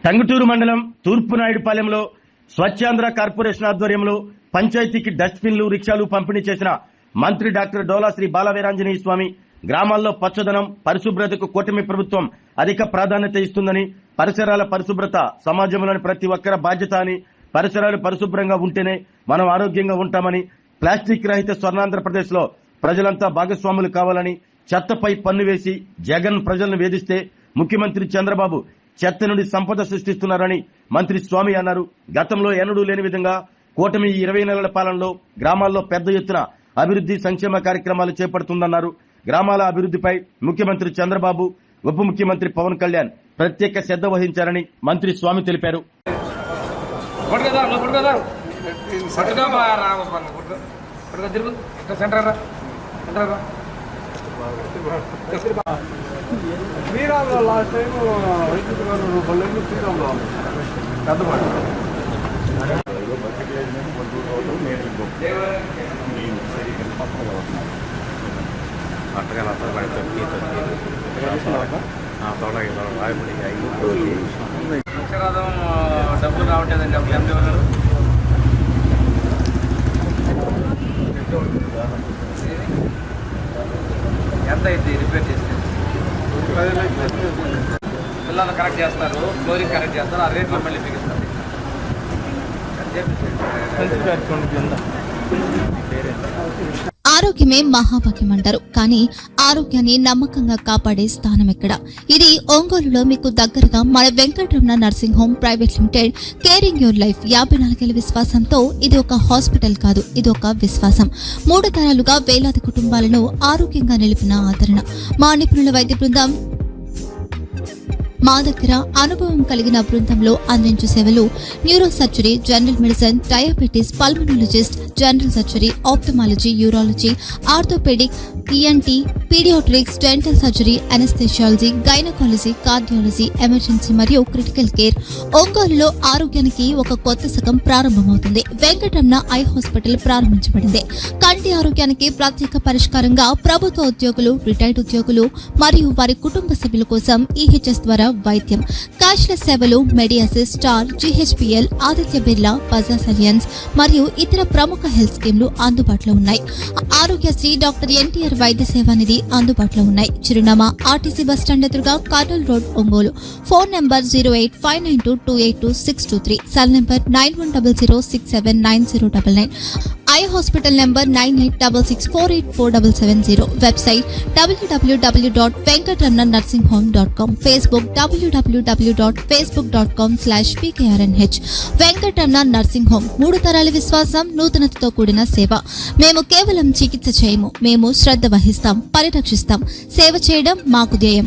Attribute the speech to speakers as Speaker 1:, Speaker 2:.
Speaker 1: టంగుటూరు మండలం తూర్పునాయుడుపాలెంలో స్వచ్ఛాంధ్ర కార్పొరేషన్ ఆధ్వర్యంలో పంచాయతీకి డస్ట్బిన్లు, రిక్షాలు పంపిణీ చేసిన మంత్రి డాక్టర్ డోలా శ్రీ బాలవీరాంజనేయ స్వామి గ్రామాల్లో పచ్చదనం, పరిశుభ్రతకు కూటమి ప్రభుత్వం అధిక ప్రాధాన్యత ఇస్తుందని, పరిసరాల పరిశుభ్రత సమాజంలోని ప్రతి ఒక్కరి బాధ్యత అని, పరిసరాలు పరిశుభ్రంగా ఉంటేనే మనం ఆరోగ్యంగా ఉంటామని, ప్లాస్టిక్ రహిత స్వర్ణాంధ్రప్రదేశ్ లో ప్రజలంతా భాగస్వాములు కావాలని, చెత్తపై పన్ను వేసి జగన్ ప్రజలను వేధిస్తే ముఖ్యమంత్రి చంద్రబాబు చెత్త నుండి సంపద సృష్టిస్తున్నారని మంత్రి స్వామి అన్నారు. గతంలో ఎన్నడూ లేని విధంగా కూటమి 20 నెలల పాలనలో గ్రామాల్లో పెద్ద ఎత్తున అభివృద్ధి సంక్షేమ కార్యక్రమాలు చేపడుతుందన్నారు. గ్రామాల అభివృద్ధిపై ముఖ్యమంత్రి చంద్రబాబు, ఉప ముఖ్యమంత్రి పవన్ కళ్యాణ్ ప్రత్యేక శ్రద్ధ వహించారని మంత్రి స్వామి తెలిపారు.
Speaker 2: శ్రీరాములో లాస్ట్ టైం రైతు రూపంలో శ్రీరాములో పెద్దపాటి
Speaker 3: డబ్బులు రావట్లేదండి. అప్పుడు ఎంత అయితే రిపేర్ చేస్తే పిల్లలు కరెక్ట్ చేస్తారు, ఫ్లోరింగ్ కరెక్ట్ చేస్తారు, ఆ రేట్లో మళ్ళీ బిగిస్తారు.
Speaker 4: ఆరోగ్యమే మహాభాగ్యం అంటారు, కానీ ఆరోగ్యాన్ని నమ్మకంగా కాపాడే స్థానం ఎక్కడ? ఇది ఒంగోలులో మీకు దగ్గరగా మన Venkataramana nursing home private limited. Caring your life 54 ఏళ్ల విశ్వాసంతో ఇది ఒక హాస్పిటల్ కాదు, ఇది ఒక విశ్వాసం. 3 తరాలుగా వేలాది కుటుంబాలను ఆరోగ్యంగా నిలిపిన ఆదరణ. మా నిపుణుల వైద్య బృందం మా దగ్గర అనుభవం కలిగిన బృందంలో అందించే సేవలు neuro surgery, general medicine, diabetes, pulmonologist, general surgery, ophthalmology, urology, orthopedic, ENT, paediatrics, dental surgery, anaesthesiology, gynaecology, cardiology, emergency మరియు క్రిటికల్ కేర్. ఒంగోలులో ఆరోగ్యానికి ఒక కొత్త శకం ప్రారంభమవుతుంది. వెంకటరమణ ఐ హాస్పిటల్ ప్రారంభించబడింది. కంటి ఆరోగ్యానికి ప్రత్యేక పరిష్కారంగా ప్రభుత్వ ఉద్యోగులు, రిటైర్డ్ ఉద్యోగులు మరియు వారి కుటుంబ సభ్యుల కోసం EHS ద్వారా వైద్యం, క్యాష్లెస్ సేవలు, మెడియాసిస్, Star, GHPL, Aditya Birla, Bajaj Allianz మరియు ఇతర ప్రముఖ హెల్త్ స్కీమ్లు అందుబాటులో ఉన్నాయి. ఆరోగ్యశ్రీ, డాక్టర్ NTR వైద్య సేవా నిధి అందుబాటులో ఉన్నాయి. చిరునామా RTC బస్టాండ్ ఎదురుగా, Kurnool road, Ongole. Phone number 08592282623, cell number 9100679099, eye hospital number 9866484770, website www.venkatramanarsinghome.com, Facebook www.facebook.com/VKRNH. Venkataramana nursing home, 3 తరాల విశ్వాసం, నూతనతతో కూడిన సేవ. మేము కేవలం చికిత్స చేయము, మేము శ్రద్ధ వహిస్తాం, పరిరక్షిస్తాం. సేవ చేయడం మాకు ధ్యేయం.